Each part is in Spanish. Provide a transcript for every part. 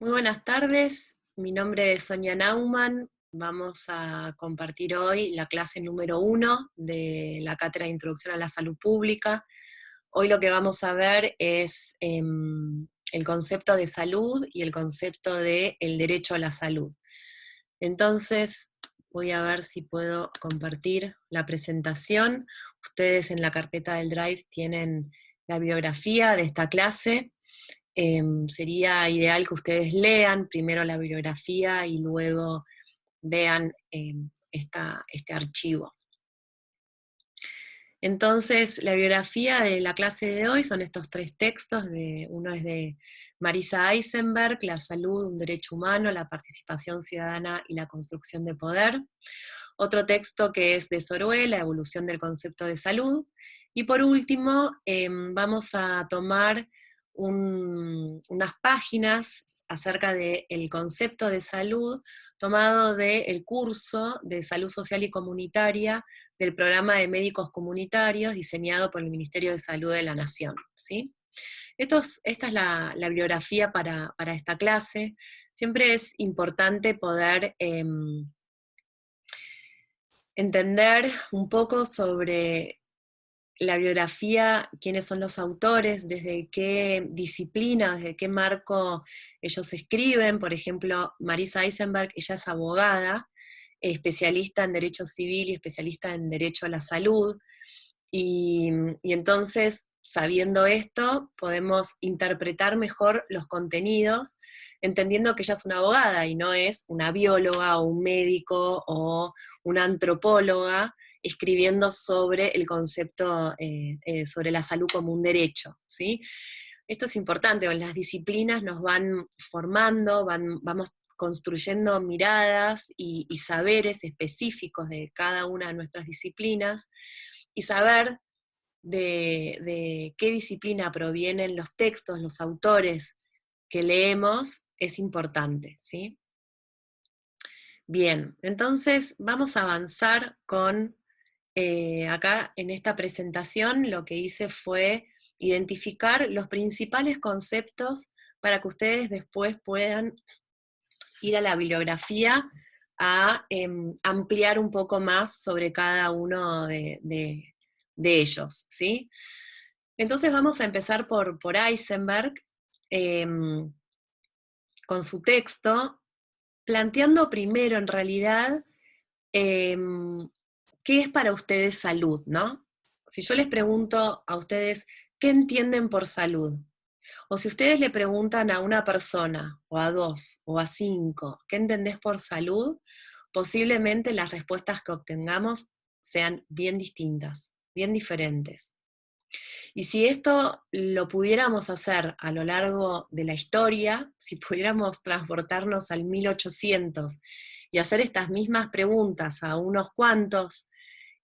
Muy buenas tardes, mi nombre es Sonia Naumann. Vamos a compartir hoy la clase número 1 de la Cátedra de Introducción a la Salud Pública. Hoy lo que vamos a ver es el concepto de salud y el concepto de el derecho a la salud. Entonces, voy a ver si puedo compartir la presentación. Ustedes en la carpeta del Drive tienen la bibliografía de esta clase. Sería ideal que ustedes lean primero la bibliografía y luego vean este archivo. Entonces, la bibliografía de la clase de hoy son estos 3 textos. Uno es de Marisa Eisenberg, La salud, un derecho humano, la participación ciudadana y la construcción de poder. Otro texto que es de Soroé, La evolución del concepto de salud. Y por último, vamos a tomar unas páginas acerca del concepto de salud tomado del curso de Salud Social y Comunitaria del programa de médicos comunitarios diseñado por el Ministerio de Salud de la Nación, ¿sí? Esta es la bibliografía para esta clase. Siempre es importante poder entender un poco sobre la biografía, quiénes son los autores, desde qué disciplina, desde qué marco ellos escriben. Por ejemplo, Marisa Eisenberg, ella es abogada, especialista en derecho civil y especialista en derecho a la salud, y entonces, sabiendo esto, podemos interpretar mejor los contenidos, entendiendo que ella es una abogada y no es una bióloga o un médico o una antropóloga, escribiendo sobre el concepto, sobre la salud como un derecho, ¿sí? Esto es importante, las disciplinas nos van formando, vamos construyendo miradas y saberes específicos de cada una de nuestras disciplinas, y saber de qué disciplina provienen los textos, los autores que leemos, es importante, ¿sí? Bien, entonces vamos a avanzar con, acá en esta presentación lo que hice fue identificar los principales conceptos para que ustedes después puedan ir a la bibliografía a ampliar un poco más sobre cada uno de ellos, ¿sí? Entonces vamos a empezar por Eisenberg, con su texto, planteando primero en realidad qué es para ustedes salud, ¿no? Si yo les pregunto a ustedes, ¿qué entienden por salud? O si ustedes le preguntan a una persona, o a 2, o a 5, ¿qué entendés por salud? Posiblemente las respuestas que obtengamos sean bien distintas, bien diferentes. Y si esto lo pudiéramos hacer a lo largo de la historia, si pudiéramos transportarnos al 1800 y hacer estas mismas preguntas a unos cuantos,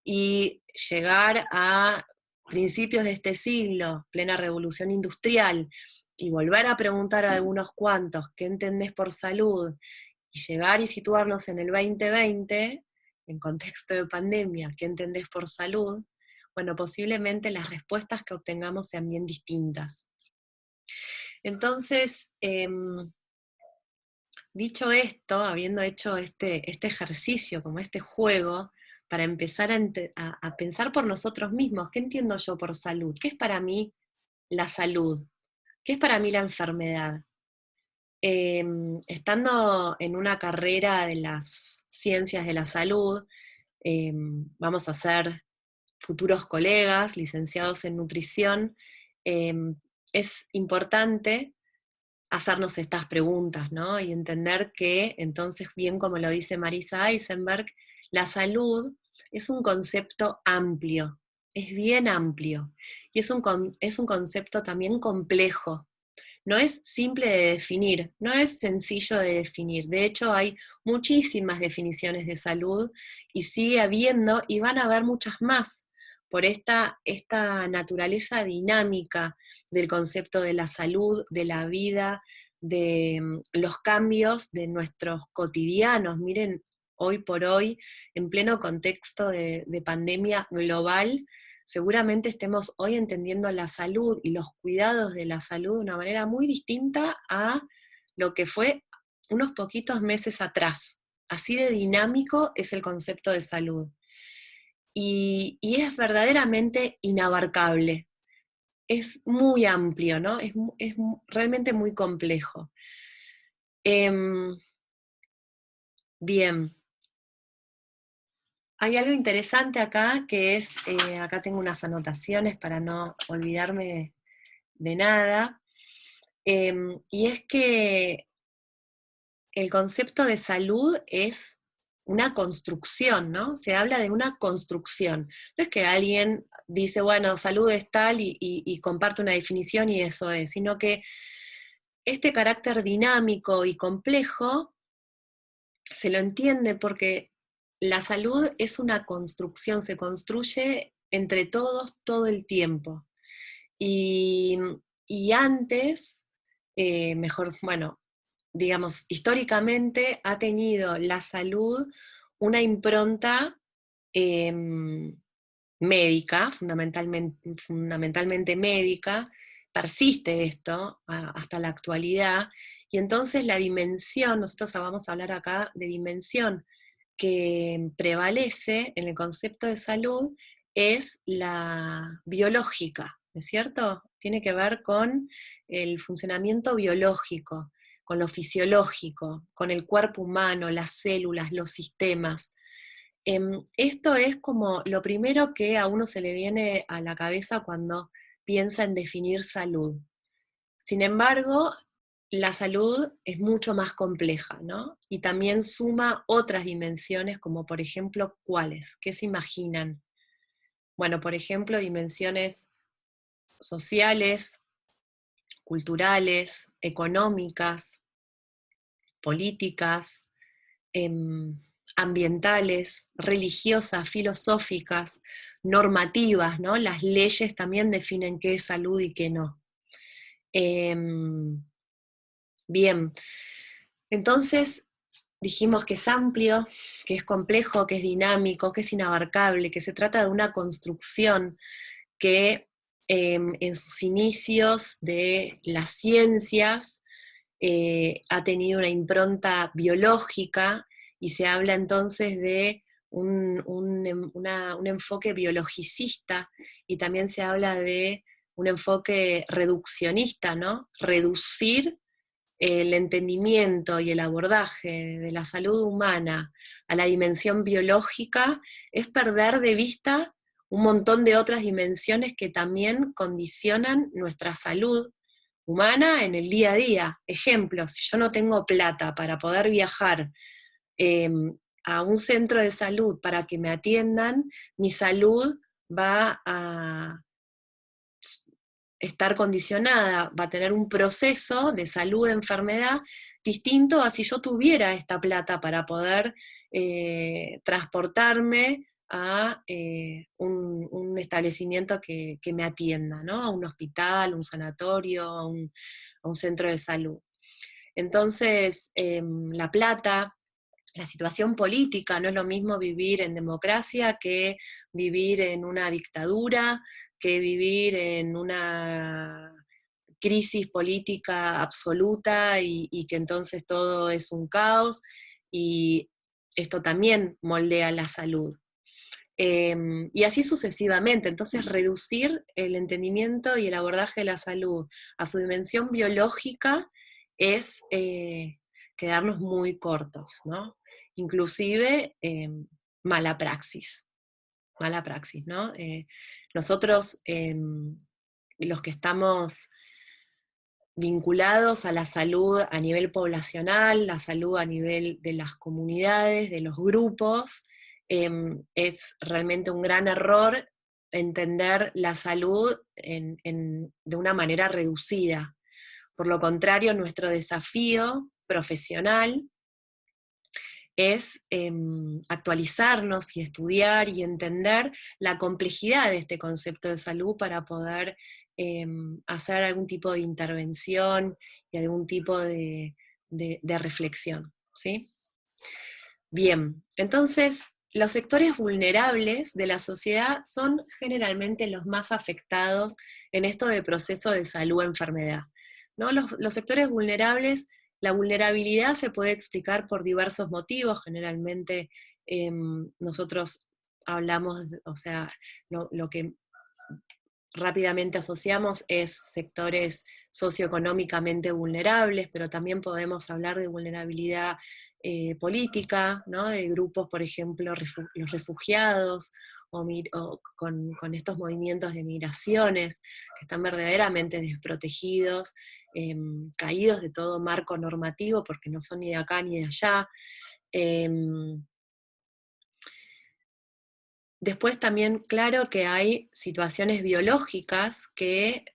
y llegar a principios de este siglo, plena revolución industrial, y volver a preguntar a algunos cuantos qué entendés por salud, y llegar y situarnos en el 2020, en contexto de pandemia, qué entendés por salud, bueno, posiblemente las respuestas que obtengamos sean bien distintas. Entonces, dicho esto, habiendo hecho este ejercicio, como este juego, para empezar a pensar por nosotros mismos, ¿qué entiendo yo por salud? ¿Qué es para mí la salud? ¿Qué es para mí la enfermedad? Estando en una carrera de las ciencias de la salud, vamos a ser futuros colegas, licenciados en nutrición, es importante hacernos estas preguntas, ¿no? Y entender que, entonces, bien como lo dice Marisa Eisenberg, la salud es un concepto amplio, es bien amplio, y es un concepto también complejo. No es simple de definir, no es sencillo de definir. De hecho, hay muchísimas definiciones de salud y sigue habiendo, y van a haber muchas más, por esta naturaleza dinámica del concepto de la salud, de la vida, de los cambios de nuestros cotidianos. Miren, hoy por hoy, en pleno contexto de pandemia global, seguramente estemos hoy entendiendo la salud y los cuidados de la salud de una manera muy distinta a lo que fue unos poquitos meses atrás. Así de dinámico es el concepto de salud. Y es verdaderamente inabarcable. Es muy amplio, ¿no? Es realmente muy complejo. Em, bien, hay algo interesante acá que es, acá tengo unas anotaciones para no olvidarme de nada, y es que el concepto de salud es una construcción, ¿no? Se habla de una construcción. No es que alguien dice, bueno, salud es tal y comparte una definición y eso es, sino que este carácter dinámico y complejo se lo entiende porque la salud es una construcción, se construye entre todos todo el tiempo. Y, y antes, mejor, bueno, digamos, históricamente ha tenido la salud una impronta eh, médica, fundamentalmente médica, persiste esto hasta la actualidad, y entonces la dimensión, nosotros vamos a hablar acá de dimensión que prevalece en el concepto de salud, es la biológica, ¿no es cierto? Tiene que ver con el funcionamiento biológico, con lo fisiológico, con el cuerpo humano, las células, los sistemas. Esto es como lo primero que a uno se le viene a la cabeza cuando piensa en definir salud. Sin embargo, la salud es mucho más compleja, ¿no? Y también suma otras dimensiones, como por ejemplo, ¿cuáles? ¿Qué se imaginan? Bueno, por ejemplo, dimensiones sociales, culturales, económicas, políticas, ambientales, religiosas, filosóficas, normativas, ¿no? Las leyes también definen qué es salud y qué no. Bien, entonces dijimos que es amplio, que es complejo, que es dinámico, que es inabarcable, que se trata de una construcción que en sus inicios de las ciencias ha tenido una impronta biológica y se habla entonces de un enfoque biologicista y también se habla de un enfoque reduccionista, ¿no? Reducir el entendimiento y el abordaje de la salud humana a la dimensión biológica es perder de vista un montón de otras dimensiones que también condicionan nuestra salud humana en el día a día. Ejemplo, si yo no tengo plata para poder viajar eh, a un centro de salud para que me atiendan, mi salud va a estar condicionada, va a tener un proceso de salud, de enfermedad, distinto a si yo tuviera esta plata para poder transportarme a un establecimiento que me atienda, ¿no? A un hospital, un sanatorio, a un centro de salud. Entonces, la plata, la situación política, no es lo mismo vivir en democracia que vivir en una dictadura, que vivir en una crisis política absoluta y que entonces todo es un caos, y esto también moldea la salud. Y así sucesivamente. Entonces, reducir el entendimiento y el abordaje de la salud a su dimensión biológica es quedarnos muy cortos, ¿no? Inclusive mala praxis, ¿no? Nosotros, los que estamos vinculados a la salud a nivel poblacional, la salud a nivel de las comunidades, de los grupos, es realmente un gran error entender la salud de una manera reducida. Por lo contrario, nuestro desafío profesional es actualizarnos y estudiar y entender la complejidad de este concepto de salud para poder hacer algún tipo de intervención y algún tipo de reflexión, ¿sí? Bien, entonces los sectores vulnerables de la sociedad son generalmente los más afectados en esto del proceso de salud-enfermedad, ¿no? Los sectores vulnerables La vulnerabilidad se puede explicar por diversos motivos, generalmente nosotros hablamos, o sea, lo que rápidamente asociamos es sectores socioeconómicamente vulnerables, pero también podemos hablar de vulnerabilidad política, ¿no? De grupos, por ejemplo, los refugiados, o con estos movimientos de migraciones, que están verdaderamente desprotegidos, caídos de todo marco normativo, porque no son ni de acá ni de allá. Después también, claro que hay situaciones biológicas que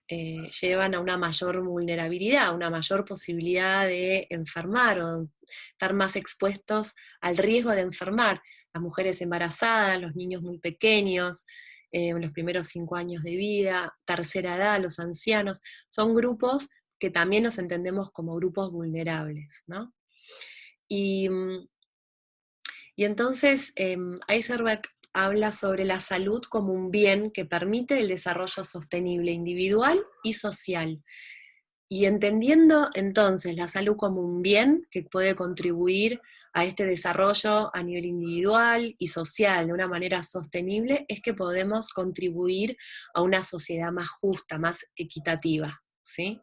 llevan a una mayor vulnerabilidad, a una mayor posibilidad de enfermar o estar más expuestos al riesgo de enfermar. Las mujeres embarazadas, los niños muy pequeños, en los primeros 5 años de vida, tercera edad, los ancianos, son grupos que también los entendemos como grupos vulnerables, ¿no? Y, y entonces Eisenberg habla sobre la salud como un bien que permite el desarrollo sostenible individual y social. Y entendiendo entonces la salud como un bien que puede contribuir a este desarrollo a nivel individual y social de una manera sostenible, es que podemos contribuir a una sociedad más justa, más equitativa, ¿sí?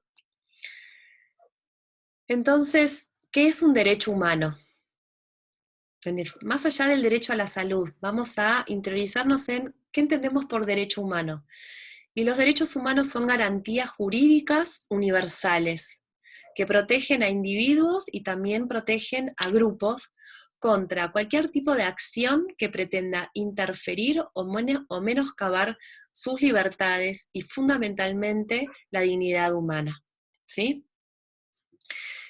Entonces, ¿qué es un derecho humano? Más allá del derecho a la salud, vamos a interiorizarnos en qué entendemos por derecho humano. Y los derechos humanos son garantías jurídicas universales que protegen a individuos y también protegen a grupos contra cualquier tipo de acción que pretenda interferir o menoscabar sus libertades y fundamentalmente la dignidad humana. ¿Sí?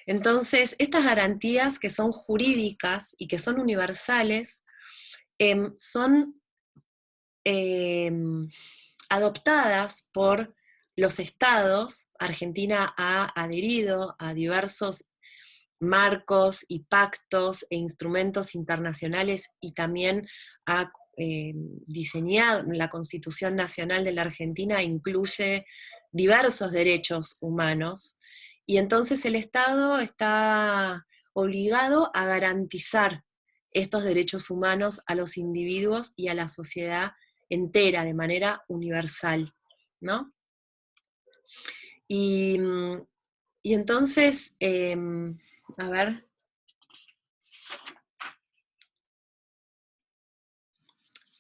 Entonces, estas garantías que son jurídicas y que son universales son adoptadas por los estados. Argentina ha adherido a diversos marcos y pactos e instrumentos internacionales y también ha diseñado, la Constitución Nacional de la Argentina incluye diversos derechos humanos, y entonces el Estado está obligado a garantizar estos derechos humanos a los individuos y a la sociedad entera, de manera universal, ¿no? Y, y entonces, a ver,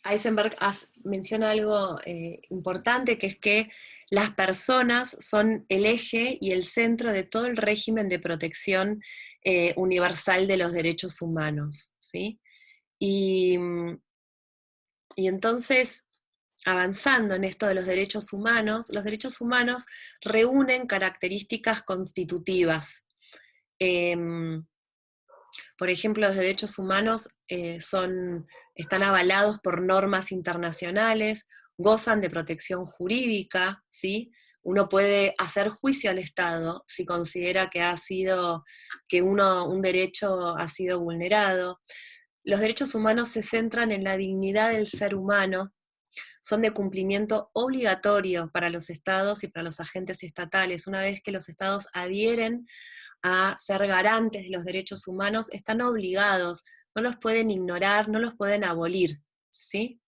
Eisenberg menciona algo importante, que es que las personas son el eje y el centro de todo el régimen de protección universal de los derechos humanos, ¿sí? Y, y entonces, avanzando en esto de los derechos humanos reúnen características constitutivas. Por ejemplo, los derechos humanos están avalados por normas internacionales, gozan de protección jurídica, ¿sí? Uno puede hacer juicio al Estado si considera que un derecho ha sido vulnerado. Los derechos humanos se centran en la dignidad del ser humano, son de cumplimiento obligatorio para los estados y para los agentes estatales. Una vez que los estados adhieren a ser garantes de los derechos humanos, están obligados, no los pueden ignorar, no los pueden abolir, ¿sí?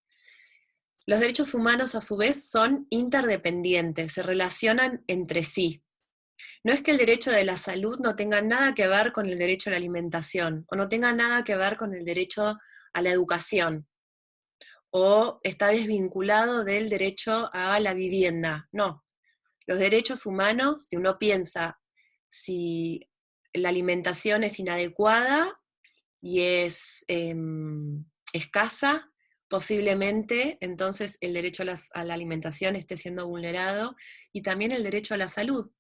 Los derechos humanos, a su vez, son interdependientes, se relacionan entre sí. No es que el derecho de la salud no tenga nada que ver con el derecho a la alimentación, o no tenga nada que ver con el derecho a la educación, o está desvinculado del derecho a la vivienda. No, los derechos humanos, si uno piensa, si la alimentación es inadecuada y es escasa, posiblemente entonces el derecho a la alimentación esté siendo vulnerado, y también el derecho a la salud.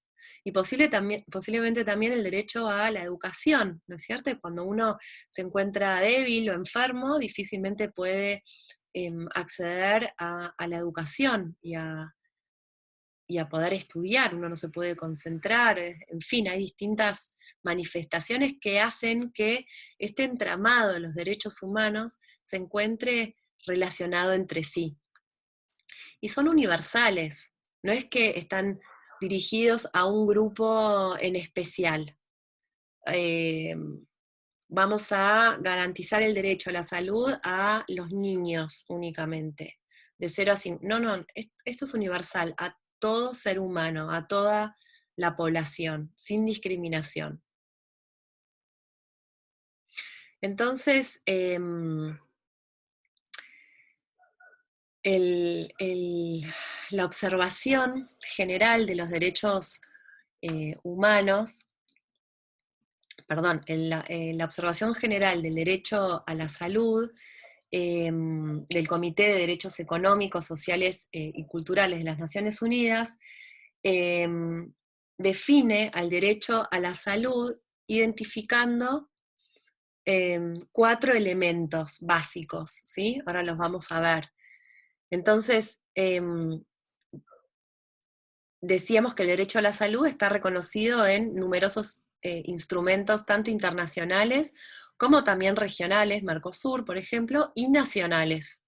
Y posiblemente también el derecho a la educación, ¿no es cierto? Y cuando uno se encuentra débil o enfermo, difícilmente puede acceder a la educación y a poder estudiar, uno no se puede concentrar, en fin, hay distintas manifestaciones que hacen que este entramado de los derechos humanos se encuentre relacionado entre sí. Y son universales, no es que están dirigidos a un grupo en especial. vamos a garantizar el derecho a la salud a los niños únicamente, de 0 a 5. No, no, esto es universal, a todo ser humano, a toda la población, sin discriminación. Entonces, la observación general de los derechos humanos, perdón, la observación general del derecho a la salud del Comité de Derechos Económicos, Sociales y Culturales de las Naciones Unidas, define al derecho a la salud identificando 4 elementos básicos, ¿sí? Ahora los vamos a ver. Entonces, decíamos que el derecho a la salud está reconocido en numerosos instrumentos, tanto internacionales como también regionales, Mercosur, por ejemplo, y nacionales.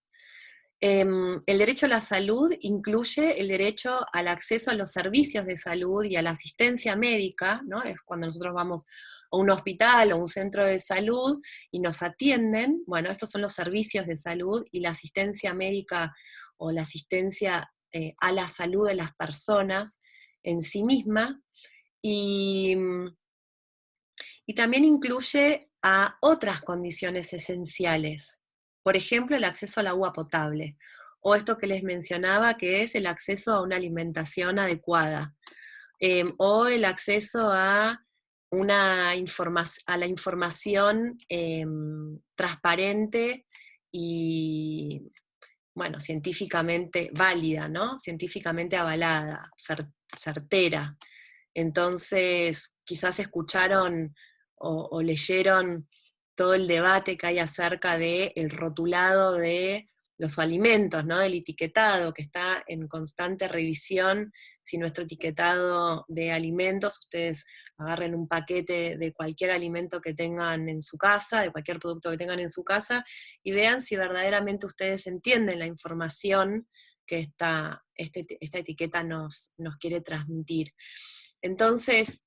El derecho a la salud incluye el derecho al acceso a los servicios de salud y a la asistencia médica, ¿no? Es cuando nosotros vamos a un hospital o un centro de salud y nos atienden, bueno, estos son los servicios de salud y la asistencia médica o la asistencia a la salud de las personas en sí misma, y, y también incluye a otras condiciones esenciales, por ejemplo, el acceso al agua potable, o esto que les mencionaba, que es el acceso a una alimentación adecuada, o el acceso a, a la información transparente y, bueno, científicamente válida, ¿no? Científicamente avalada, certera. Entonces, quizás escucharon o leyeron todo el debate que hay acerca del rotulado de los alimentos, ¿no? Del etiquetado, que está en constante revisión. Si nuestro etiquetado de alimentos, ustedes agarren un paquete de cualquier alimento que tengan en su casa, de cualquier producto que tengan en su casa, y vean si verdaderamente ustedes entienden la información que esta etiqueta nos quiere transmitir. Entonces,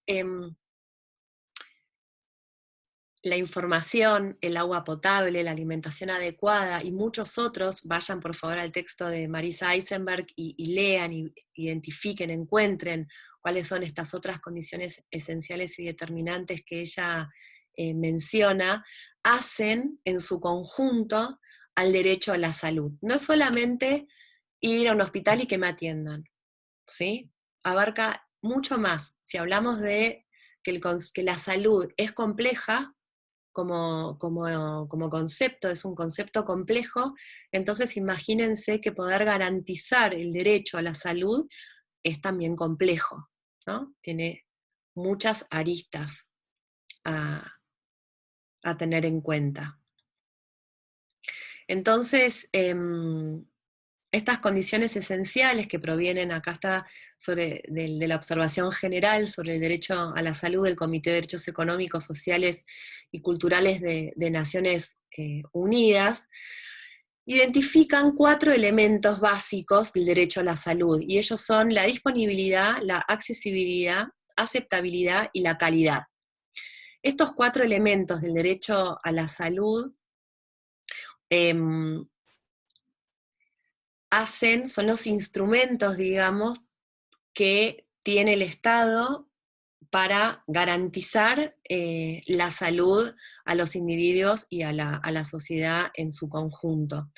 la información, el agua potable, la alimentación adecuada y muchos otros, vayan por favor al texto de Marisa Eisenberg y lean, y identifiquen, encuentren cuáles son estas otras condiciones esenciales y determinantes que ella menciona, hacen en su conjunto al derecho a la salud. No es solamente ir a un hospital y que me atiendan, ¿sí? Abarca mucho más. Si hablamos de que la salud es compleja, como concepto, es un concepto complejo, entonces imagínense que poder garantizar el derecho a la salud es también complejo, ¿no? Tiene muchas aristas a, a tener en cuenta. Entonces, estas condiciones esenciales que provienen, acá está, de la observación general sobre el derecho a la salud del Comité de Derechos Económicos, Sociales y Culturales de Naciones Unidas, identifican 4 elementos básicos del derecho a la salud, y ellos son la disponibilidad, la accesibilidad, aceptabilidad y la calidad. Estos 4 elementos del derecho a la salud son los instrumentos, digamos, que tiene el Estado para garantizar la salud a los individuos y a la sociedad en su conjunto.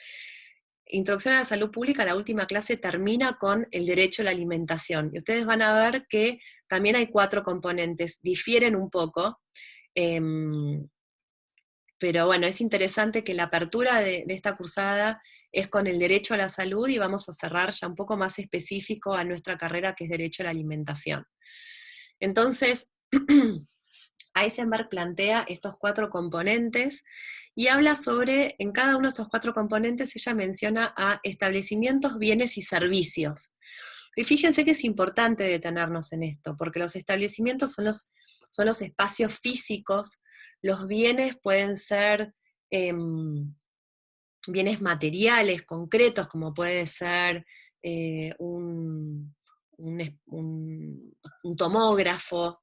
Introducción a la salud pública, la última clase termina con el derecho a la alimentación. Y ustedes van a ver que también hay 4 componentes, difieren un poco, pero bueno, es interesante que la apertura de esta cursada es con el derecho a la salud, y vamos a cerrar ya un poco más específico a nuestra carrera, que es derecho a la alimentación. Entonces, Eisenberg plantea estos 4 componentes y habla sobre, en cada uno de estos 4 componentes, ella menciona a establecimientos, bienes y servicios. Y fíjense que es importante detenernos en esto, porque los establecimientos son los espacios físicos, los bienes pueden ser bienes materiales, concretos, como puede ser un tomógrafo,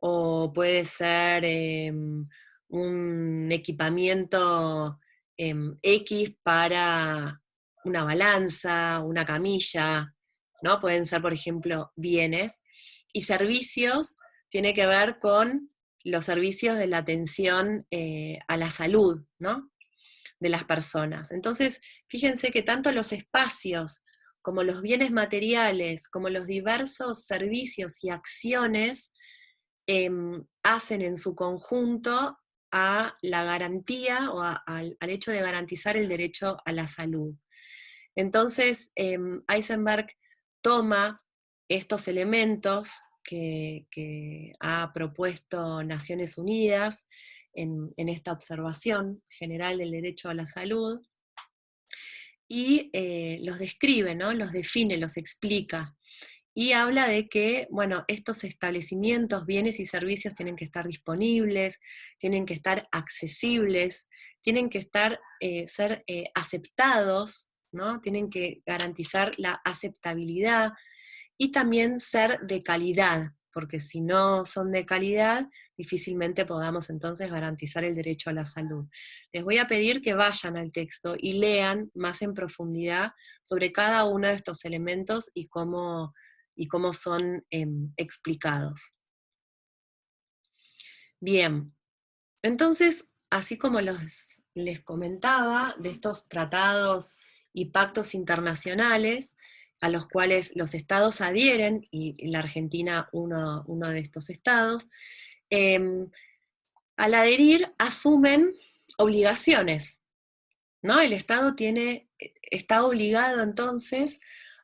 o puede ser un equipamiento X para una balanza, una camilla, ¿no? Pueden ser, por ejemplo, bienes. Y servicios tiene que ver con los servicios de la atención a la salud, ¿no? De las personas. Entonces, fíjense que tanto los espacios como los bienes materiales, como los diversos servicios y acciones hacen en su conjunto a la garantía o al hecho de garantizar el derecho a la salud. Entonces, Eisenberg toma estos elementos que ha propuesto Naciones Unidas en esta observación general del derecho a la salud, y los describe, ¿no? Los define, los explica. Y habla de que, bueno, estos establecimientos, bienes y servicios tienen que estar disponibles, tienen que estar accesibles, tienen que ser aceptados, ¿no? Tienen que garantizar la aceptabilidad y también ser de calidad, porque si no son de calidad, difícilmente podamos entonces garantizar el derecho a la salud. Les voy a pedir que vayan al texto y lean más en profundidad sobre cada uno de estos elementos y cómo son explicados. Bien, entonces, así como les comentaba, de estos tratados y pactos internacionales a los cuales los estados adhieren, y la Argentina uno de estos estados, al adherir asumen obligaciones, ¿no? El Estado está obligado entonces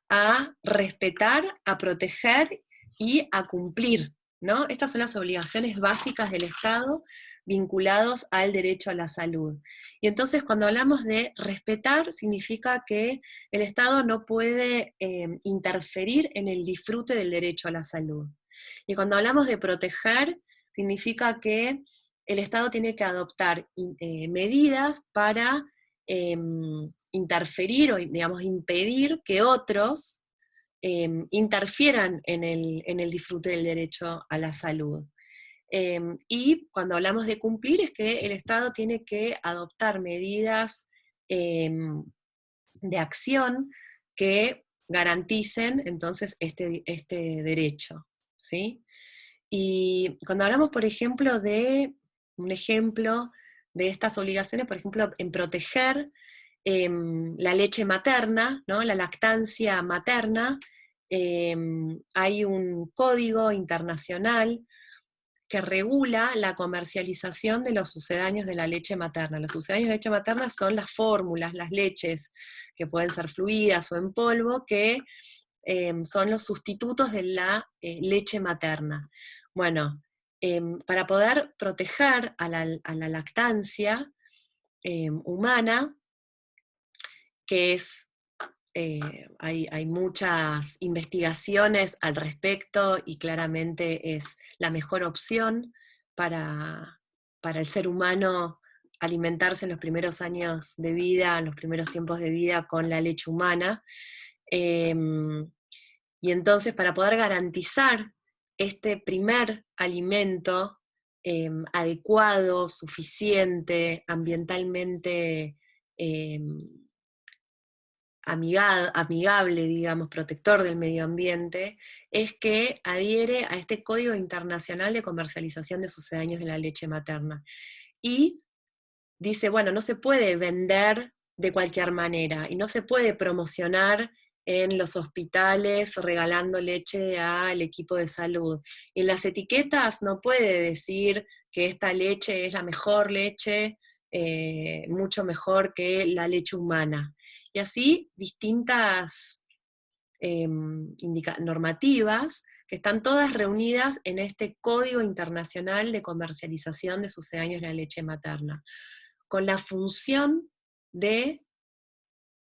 a respetar, a proteger y a cumplir, ¿no? Estas son las obligaciones básicas del Estado vinculados al derecho a la salud. Y entonces cuando hablamos de respetar, significa que el Estado no puede interferir en el disfrute del derecho a la salud. Y cuando hablamos de proteger, significa que el Estado tiene que adoptar medidas para interferir o, digamos, impedir que otros interfieran en el disfrute del derecho a la salud. Y cuando hablamos de cumplir es que el Estado tiene que adoptar medidas de acción que garanticen entonces este derecho, ¿sí? Y cuando hablamos, por ejemplo, un ejemplo de estas obligaciones, por ejemplo, en proteger la leche materna, ¿no? La lactancia materna, hay un código internacional que regula la comercialización de los sucedáneos de la leche materna. Los sucedáneos de leche materna son las fórmulas, las leches, que pueden ser fluidas o en polvo, que son los sustitutos de la leche materna. Bueno, para poder proteger a la lactancia humana, que hay muchas investigaciones al respecto y claramente es la mejor opción para el ser humano alimentarse en los primeros años de vida, en los primeros tiempos de vida con la leche humana. Y entonces, para poder garantizar este primer alimento adecuado, suficiente, ambientalmente amigable, digamos, protector del medio ambiente, es que adhiere a este Código Internacional de Comercialización de Sucedáneos de la Leche Materna. Y dice, bueno, no se puede vender de cualquier manera y no se puede promocionar en los hospitales regalando leche al equipo de salud. Y en las etiquetas no puede decir que esta leche es la mejor leche, mucho mejor que la leche humana. Y así distintas normativas que están todas reunidas en este Código Internacional de Comercialización de Sucedáneos de la Leche Materna, con la función de,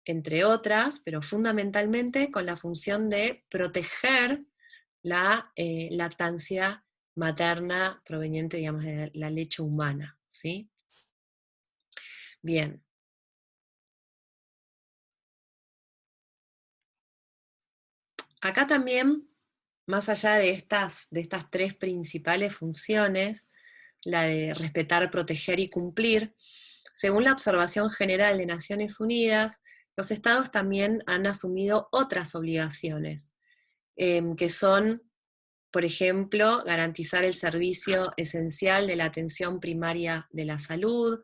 entre otras, pero fundamentalmente con la función de proteger la lactancia materna proveniente, digamos, de la leche humana, ¿sí? Bien. Acá también más allá de estas tres principales funciones, la de respetar, proteger y cumplir, según la observación general de Naciones Unidas, los estados también han asumido otras obligaciones, que son, por ejemplo, garantizar el servicio esencial de la atención primaria de la salud,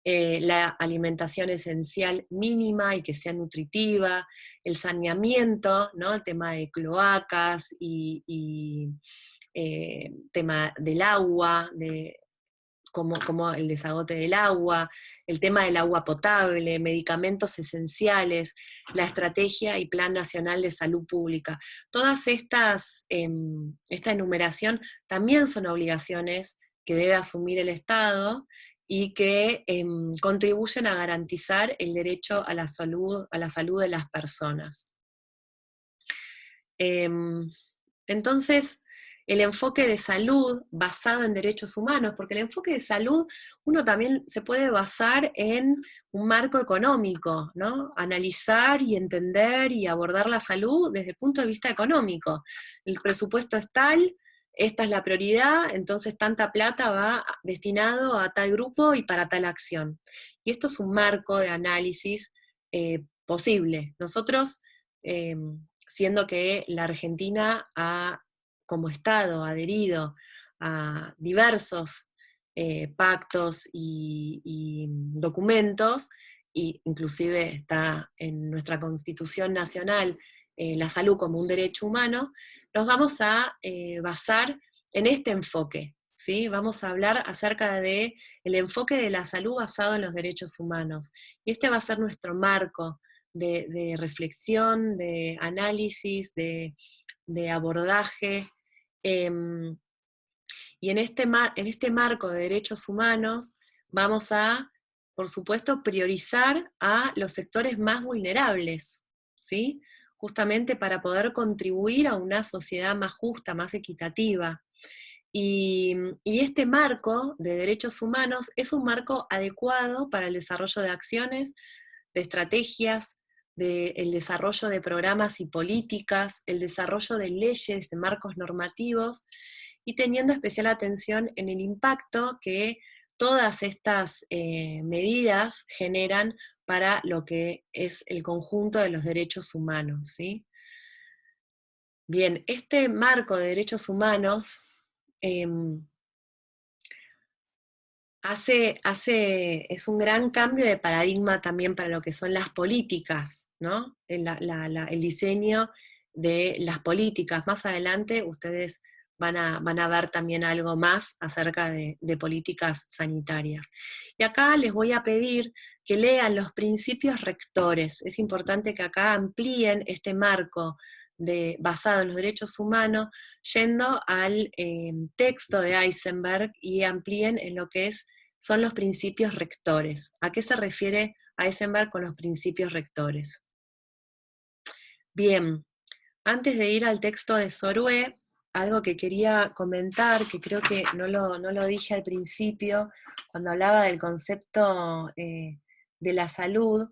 la alimentación esencial mínima y que sea nutritiva, el saneamiento, ¿no? El tema de cloacas y tema del agua, de como el desagote del agua, el tema del agua potable, medicamentos esenciales, la estrategia y plan nacional de salud pública. Todas estas, esta enumeración también son obligaciones que debe asumir el Estado y que contribuyen a garantizar el derecho a la salud de las personas. Entonces, el enfoque de salud basado en derechos humanos, porque el enfoque de salud uno también se puede basar en un marco económico, ¿no? Analizar y entender y abordar la salud desde el punto de vista económico. El presupuesto es tal, esta es la prioridad, entonces tanta plata va destinado a tal grupo y para tal acción. Y esto es un marco de análisis posible. Nosotros, siendo que la Argentina ha como Estado adherido a diversos pactos y documentos, e inclusive está en nuestra Constitución Nacional la salud como un derecho humano, nos vamos a basar en este enfoque. ¿Sí? Vamos a hablar acerca del enfoque de la salud basado en los derechos humanos. Y este va a ser nuestro marco de reflexión, de análisis, de abordaje. Y en este marco de derechos humanos vamos a, por supuesto, priorizar a los sectores más vulnerables, ¿sí? Justamente para poder contribuir a una sociedad más justa, más equitativa. Y este marco de derechos humanos es un marco adecuado para el desarrollo de acciones, de estrategias, del desarrollo de programas y políticas, el desarrollo de leyes, de marcos normativos, y teniendo especial atención en el impacto que todas estas medidas generan para lo que es el conjunto de los derechos humanos, ¿sí? Bien, este marco de derechos humanos es un gran cambio de paradigma también para lo que son las políticas, ¿no? El diseño de las políticas. Más adelante ustedes van a ver también algo más acerca de políticas sanitarias. Y acá les voy a pedir que lean los principios rectores. Es importante que acá amplíen este marco basado en los derechos humanos, yendo al texto de Eisenberg y amplíen en lo que son los principios rectores. ¿A qué se refiere Eisenberg con los principios rectores? Bien, antes de ir al texto de Sorue, algo que quería comentar, que creo que no lo dije al principio, cuando hablaba del concepto de la salud,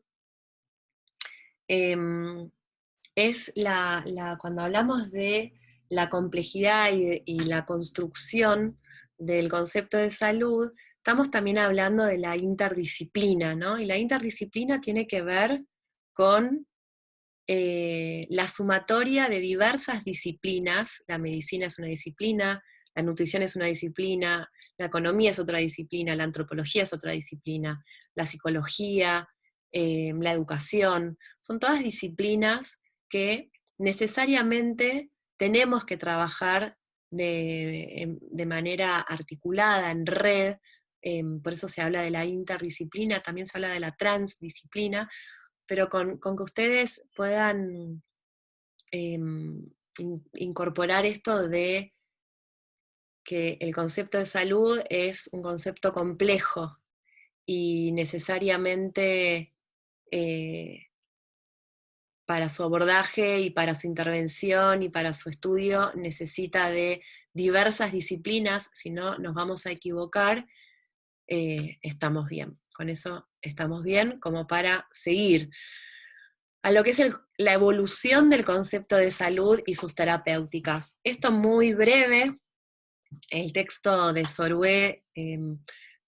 es cuando hablamos de la complejidad y la construcción del concepto de salud, estamos también hablando de la interdisciplina, ¿no? Y la interdisciplina tiene que ver con la sumatoria de diversas disciplinas. La medicina es una disciplina, la nutrición es una disciplina, la economía es otra disciplina, la antropología es otra disciplina, la psicología, la educación, son todas disciplinas que necesariamente tenemos que trabajar de manera articulada, en red. Por eso se habla de la interdisciplina, también se habla de la transdisciplina, pero con que ustedes puedan incorporar esto de que el concepto de salud es un concepto complejo y necesariamente para su abordaje y para su intervención y para su estudio necesita de diversas disciplinas, si no nos vamos a equivocar. Estamos bien. Con eso estamos bien como para seguir. a lo que es la evolución del concepto de salud y sus terapéuticas. Esto muy breve, el texto de Sorué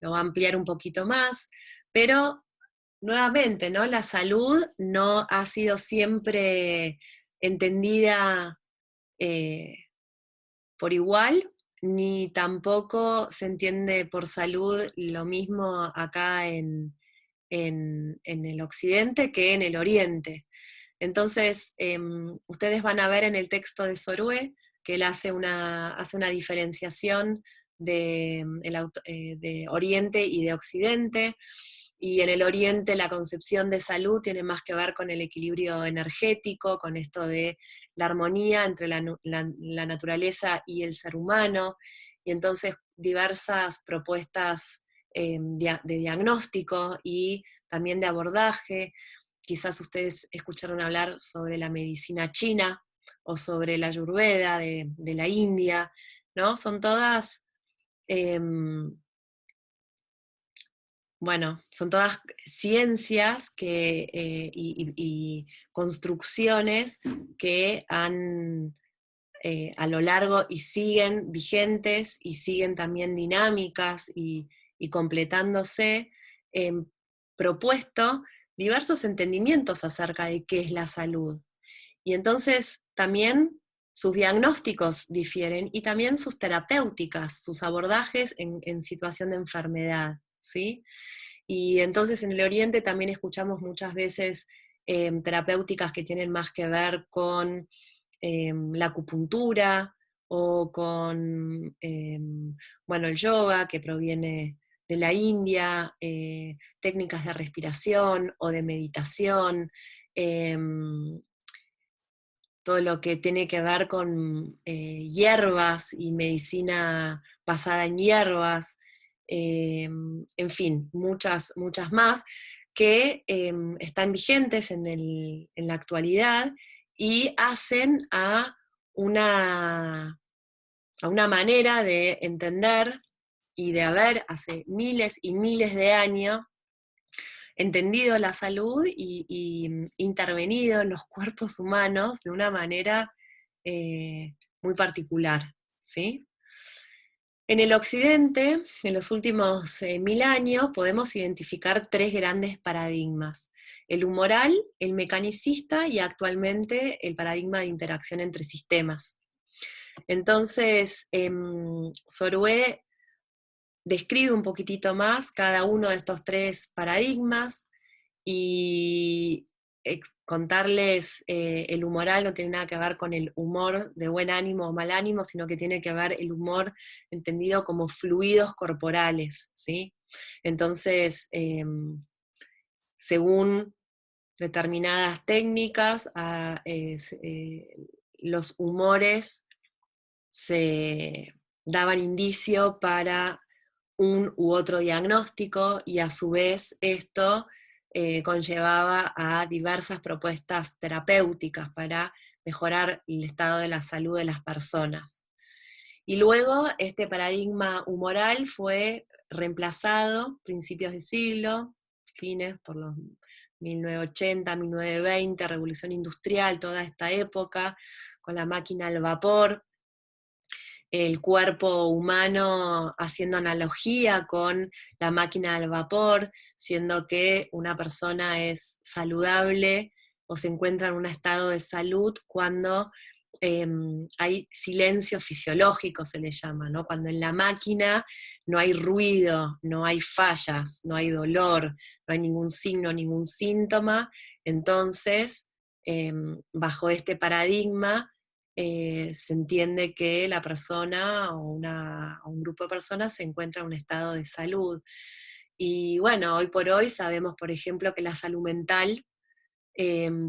lo va a ampliar un poquito más, pero nuevamente, ¿no? La salud no ha sido siempre entendida por igual, ni tampoco se entiende por salud lo mismo acá en el occidente que en el oriente. Entonces, ustedes van a ver en el texto de Sorué que él hace una diferenciación de Oriente y de Occidente, y en el Oriente la concepción de salud tiene más que ver con el equilibrio energético, con esto de la armonía entre la naturaleza y el ser humano, y entonces diversas propuestas de diagnóstico y también de abordaje. Quizás ustedes escucharon hablar sobre la medicina china o sobre la Ayurveda de la India, ¿no? Son todas, eh, bueno, son todas ciencias y construcciones que han a lo largo y siguen vigentes y siguen también dinámicas y completándose, eh, propuesto diversos entendimientos acerca de qué es la salud. Y entonces también sus diagnósticos difieren y también sus terapéuticas, sus abordajes en situación de enfermedad, ¿sí? Y entonces en el Oriente también escuchamos muchas veces terapéuticas que tienen más que ver con la acupuntura o con, bueno, el yoga, que proviene de la India, técnicas de respiración o de meditación, todo lo que tiene que ver con hierbas y medicina basada en hierbas, en fin, muchas, muchas más, que están vigentes en la actualidad y hacen a una manera de entender y de haber hace miles y miles de años entendido la salud y intervenido en los cuerpos humanos de una manera muy particular, ¿sí? En el occidente, en los últimos 1000 años, podemos identificar tres grandes paradigmas: el humoral, el mecanicista y actualmente el paradigma de interacción entre sistemas. Entonces, Sorué describe un poquitito más cada uno de estos tres paradigmas y contarles el humoral no tiene nada que ver con el humor de buen ánimo o mal ánimo, sino que tiene que ver el humor entendido como fluidos corporales, ¿sí? Entonces, según determinadas técnicas, los humores se daban indicio para un u otro diagnóstico y a su vez esto conllevaba a diversas propuestas terapéuticas para mejorar el estado de la salud de las personas. Y luego este paradigma humoral fue reemplazado a principios de siglo, fines por los 1980, 1920, revolución industrial, toda esta época, con la máquina al vapor, el cuerpo humano haciendo analogía con la máquina del vapor, siendo que una persona es saludable o se encuentra en un estado de salud cuando hay silencio fisiológico, se le llama, ¿no? Cuando en la máquina no hay ruido, no hay fallas, no hay dolor, no hay ningún signo, ningún síntoma, entonces, bajo este paradigma, se entiende que la persona o un grupo de personas se encuentra en un estado de salud. Y bueno, hoy por hoy sabemos, por ejemplo, que la salud mental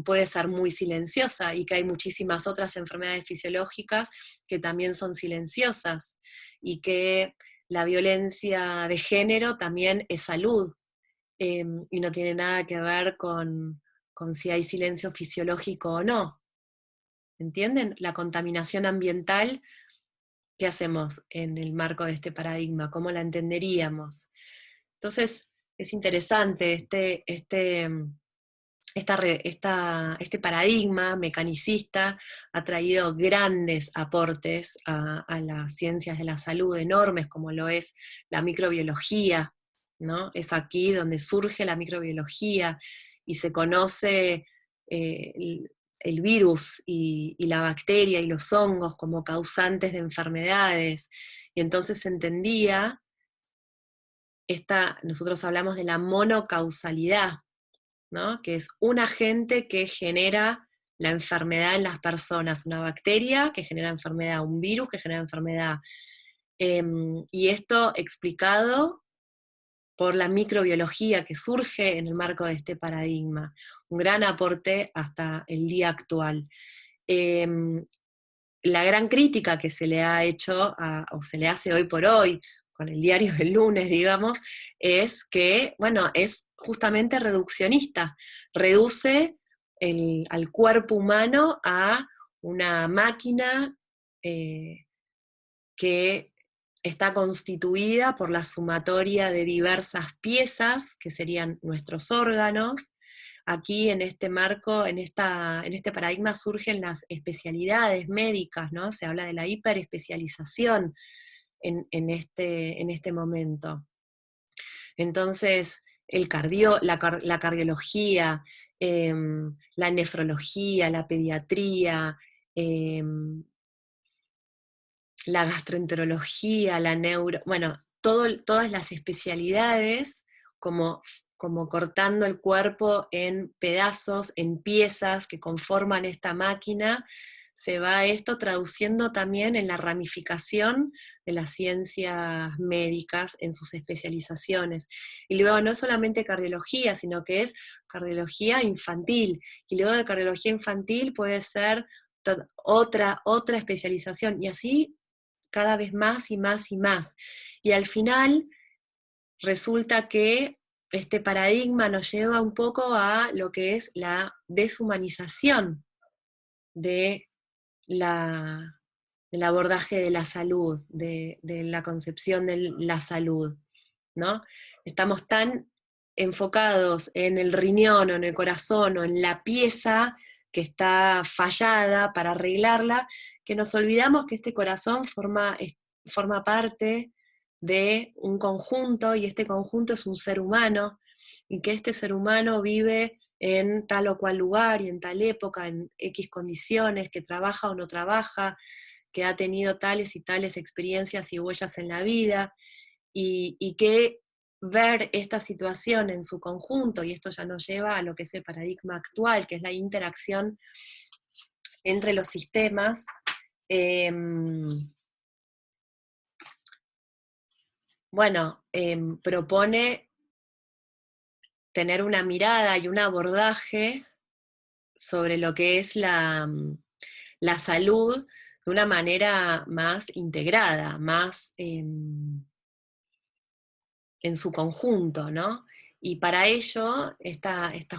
puede ser muy silenciosa y que hay muchísimas otras enfermedades fisiológicas que también son silenciosas y que la violencia de género también es salud y no tiene nada que ver con si hay silencio fisiológico o no. ¿Entienden? La contaminación ambiental, ¿qué hacemos en el marco de este paradigma? ¿Cómo la entenderíamos? Entonces, es interesante este paradigma mecanicista ha traído grandes aportes a las ciencias de la salud, enormes, como lo es la microbiología, ¿no? Es aquí donde surge la microbiología y se conoce el virus y la bacteria y los hongos como causantes de enfermedades, y entonces se entendía, nosotros hablamos de la monocausalidad, ¿no? Que es un agente que genera la enfermedad en las personas, una bacteria que genera enfermedad, un virus que genera enfermedad. Y esto explicado por la microbiología que surge en el marco de este paradigma, un gran aporte hasta el día actual. La gran crítica que se le ha hecho, o se le hace hoy por hoy, con el diario del lunes, digamos, es que, bueno, es justamente reduccionista, reduce al cuerpo humano a una máquina que está constituida por la sumatoria de diversas piezas, que serían nuestros órganos. Aquí en este marco, en este paradigma surgen las especialidades médicas, ¿no? Se habla de la hiperespecialización en este momento. Entonces, la cardiología, la nefrología, la pediatría, la gastroenterología, bueno, todas las especialidades como cortando el cuerpo en pedazos, en piezas que conforman esta máquina, se va esto traduciendo también en la ramificación de las ciencias médicas en sus especializaciones. Y luego no solamente cardiología, sino que es cardiología infantil. Y luego de cardiología infantil puede ser otra especialización. Y así cada vez más y más y más. Y al final resulta que este paradigma nos lleva un poco a lo que es la deshumanización de del abordaje de la salud, de la concepción de la salud, ¿no? Estamos tan enfocados en el riñón o en el corazón o en la pieza que está fallada para arreglarla, que nos olvidamos que este corazón forma parte de un conjunto, y este conjunto es un ser humano, y que este ser humano vive en tal o cual lugar y en tal época, en X condiciones, que trabaja o no trabaja, que ha tenido tales y tales experiencias y huellas en la vida, y que ver esta situación en su conjunto, y esto ya nos lleva a lo que es el paradigma actual, que es la interacción entre los sistemas, propone tener una mirada y un abordaje sobre lo que es la salud de una manera más integrada, más en su conjunto, ¿no? Y para ello,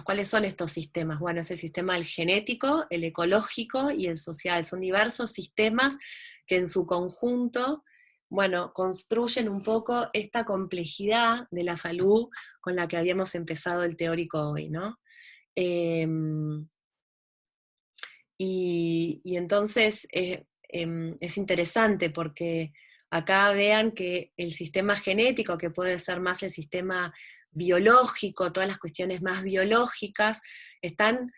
¿cuáles son estos sistemas? Bueno, es el sistema el genético, el ecológico y el social. Son diversos sistemas que en su conjunto, bueno, construyen un poco esta complejidad de la salud con la que habíamos empezado el teórico hoy, ¿no? Y entonces es interesante porque acá vean que el sistema genético, que puede ser más el sistema biológico, todas las cuestiones más biológicas, están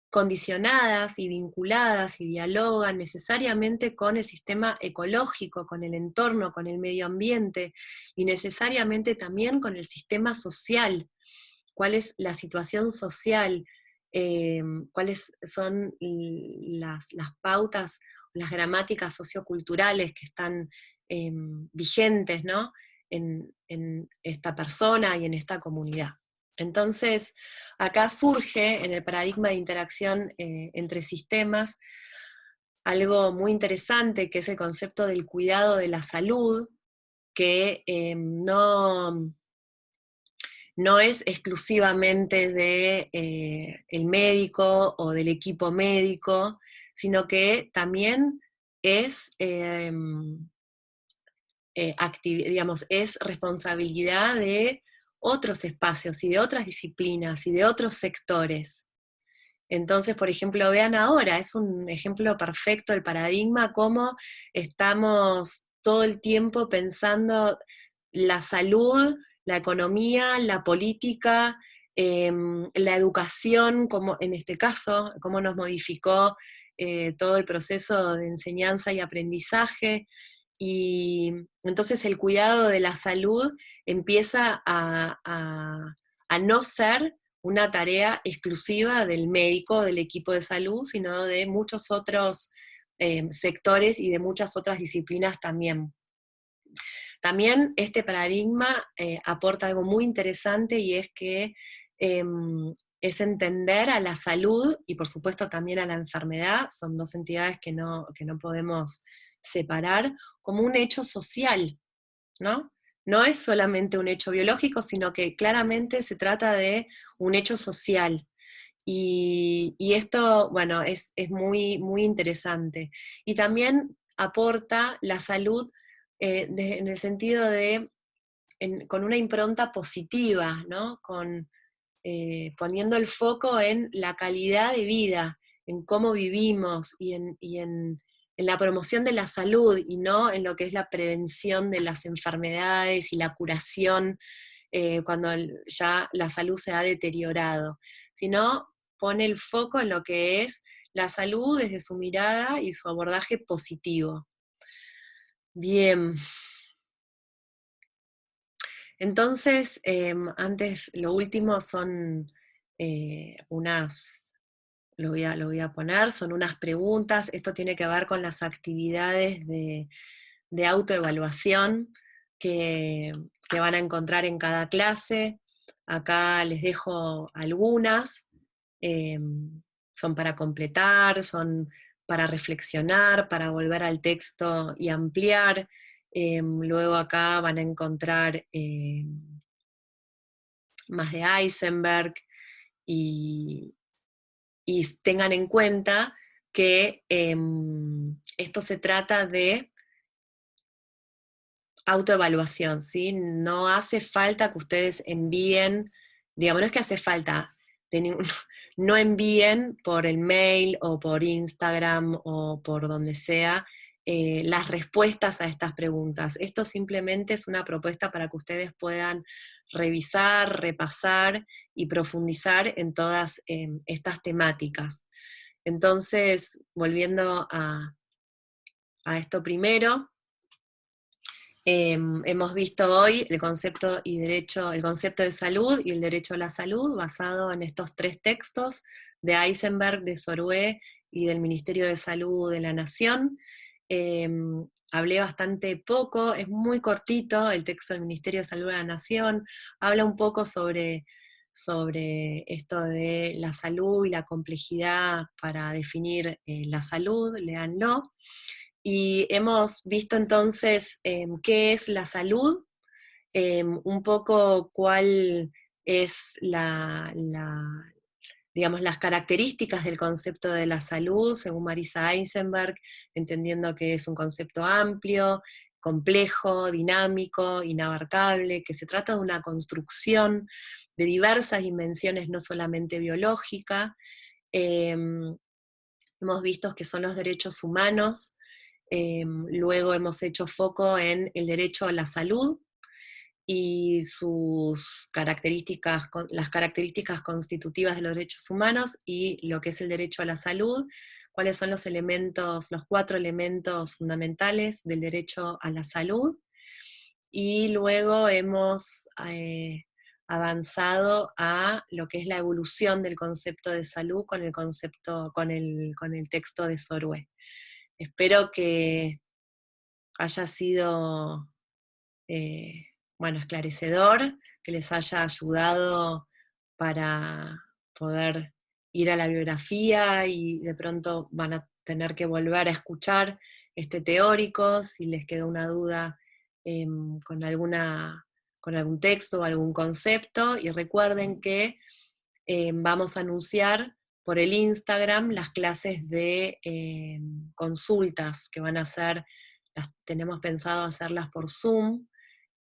condicionadas y vinculadas y dialogan necesariamente con el sistema ecológico, con el entorno, con el medio ambiente, y necesariamente también con el sistema social. ¿Cuál es la situación social? Cuáles son las pautas, las gramáticas socioculturales que están vigentes, ¿no? en esta persona y en esta comunidad. Entonces, acá surge en el paradigma de interacción entre sistemas algo muy interesante, que es el concepto del cuidado de la salud, que no es exclusivamente de el médico o del equipo médico, sino que también es, digamos, es responsabilidad de otros espacios y de otras disciplinas y de otros sectores. Entonces, por ejemplo, vean ahora, es un ejemplo perfecto el paradigma, cómo estamos todo el tiempo pensando la salud, la economía, la política, la educación, como en este caso, cómo nos modificó todo el proceso de enseñanza y aprendizaje. Y entonces el cuidado de la salud empieza a no ser una tarea exclusiva del médico, del equipo de salud, sino de muchos otros sectores y de muchas otras disciplinas también. También este paradigma aporta algo muy interesante y es que es entender a la salud y por supuesto también a la enfermedad, son dos entidades que no podemos separar, como un hecho social, ¿no? No es solamente un hecho biológico, sino que claramente se trata de un hecho social. Y esto, bueno, es muy, muy interesante. Y también aporta la salud en el sentido de, con una impronta positiva, ¿no? Poniendo el foco en la calidad de vida, en cómo vivimos en la promoción de la salud y no en lo que es la prevención de las enfermedades y la curación cuando ya la salud se ha deteriorado, sino pone el foco en lo que es la salud desde su mirada y su abordaje positivo. Bien, entonces, antes, lo último son unas, lo voy a poner, son unas preguntas, esto tiene que ver con las actividades de autoevaluación que, que van a encontrar en cada clase. Acá les dejo algunas, eh, son para completar, son para reflexionar, para volver al texto y ampliar. Luego acá van a encontrar más de Heisenberg y, y tengan en cuenta que esto se trata de autoevaluación, ¿sí? No hace falta que ustedes envíen, digamos, no es que hace falta, no envíen por el mail o por Instagram o por donde sea las respuestas a estas preguntas. Esto simplemente es una propuesta para que ustedes puedan revisar, repasar y profundizar en todas estas temáticas. Entonces, volviendo a esto primero, hemos visto hoy el concepto y derecho, el concepto de salud y el derecho a la salud, basado en estos tres textos de Heisenberg, de Sorue y del Ministerio de Salud de la Nación. Hablé bastante poco, es muy cortito el texto del Ministerio de Salud de la Nación, habla un poco sobre esto de la salud y la complejidad para definir la salud, léanlo. Y hemos visto entonces qué es la salud, un poco cuál es digamos, las características del concepto de la salud, según Marisa Eisenberg, entendiendo que es un concepto amplio, complejo, dinámico, inabarcable, que se trata de una construcción de diversas dimensiones, no solamente biológica. Hemos visto que son los derechos humanos. Luego hemos hecho foco en el derecho a la salud y sus características, las características constitutivas de los derechos humanos y lo que es el derecho a la salud, cuáles son los elementos, los 4 elementos fundamentales del derecho a la salud. Y luego hemos avanzado a lo que es la evolución del concepto de salud con el concepto, con el texto de Sorue. Espero que haya sido bueno, esclarecedor, que les haya ayudado para poder ir a la biografía y de pronto van a tener que volver a escuchar este teórico, si les quedó una duda con con algún texto o algún concepto, y recuerden que vamos a anunciar por el Instagram las clases de consultas que van a ser, las tenemos pensado hacerlas por Zoom,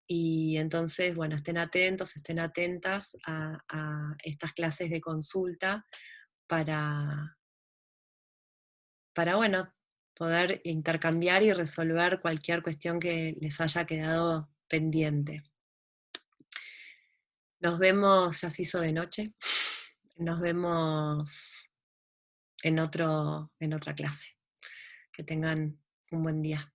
y entonces, bueno, estén atentos, estén atentas a estas clases de consulta, para, bueno, poder intercambiar y resolver cualquier cuestión que les haya quedado pendiente. Nos vemos, ya se hizo de noche, nos vemos en otra clase. Que tengan un buen día.